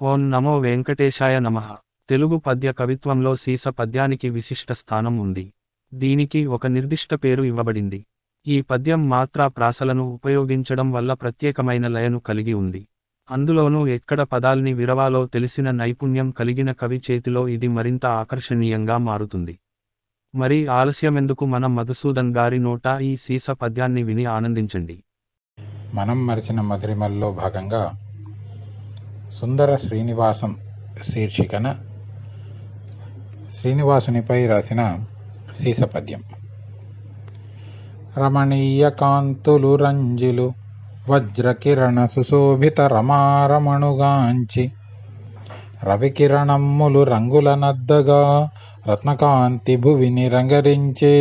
ఓం నమో వెంకటేశాయ నమః. తెలుగు పద్య కవిత్వంలో సీస పద్యానికి విశిష్ట స్థానం ఉంది. దీనికి ఒక నిర్దిష్ట పేరు ఇవ్వబడింది. ఈ పద్యం మాత్రా ప్రాసలను ఉపయోగించడం వల్ల ప్రత్యేకమైన లయను కలిగి ఉంది. అందులోనూ ఎక్కడ పదాల్ని విరవాలో తెలిసిన నైపుణ్యం కలిగిన కవి చేతిలో ఇది మరింత ఆకర్షణీయంగా మారుతుంది. మరి ఆలస్యమెందుకు, మన మధుసూదన్ గారి నోట ఈ సీస పద్యాన్ని విని ఆనందించండి. మనం మరిచిన మధురిమల్లో భాగంగా సుందర శ్రీనివాసం శీర్షికన శ్రీనివాసునిపై రాసిన సీస పద్యం. రమణీయ కాంతులు రంజిలు వజ్రకిరణ సుశోభిత రమారమణుగాంచి రవికిరణమ్ములు రంగుల నద్దగా రత్నకాంతి భువిని రంగరించే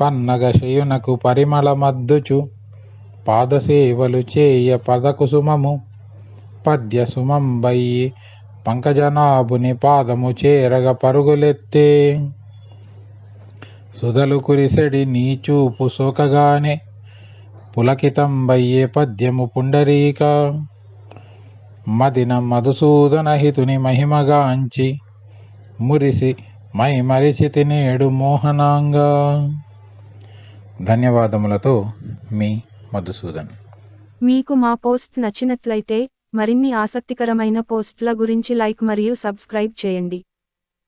పన్నగ శయునకు పరిమళ మద్దుచు పాదసేవలు చేయ పదకుసుమము పద్య సుమంబయ్యి పంకజనాభుని పాదము చేరగ పరుగులెత్తే సుధలు కురిసెడి నీ చూపు సోకగానే పులకితంబయ్యే పద్యము పుండరీక మదిన మధుసూదన హితుని మహిమగాంచి మురిసి మై మరిచితి నేడు మోహనాంగా. ధన్యవాదములతో మీ మధుసూదన్. మీకు మా పోస్ట్ నచ్చినట్లయితే మరిన్ని ఆసక్తికరమైన పోస్ట్ల గురించి లైక్ మరియు సబ్స్క్రైబ్ చేయండి.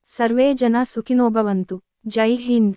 సర్వే జన సుఖినో భవంతు. జై హింద్.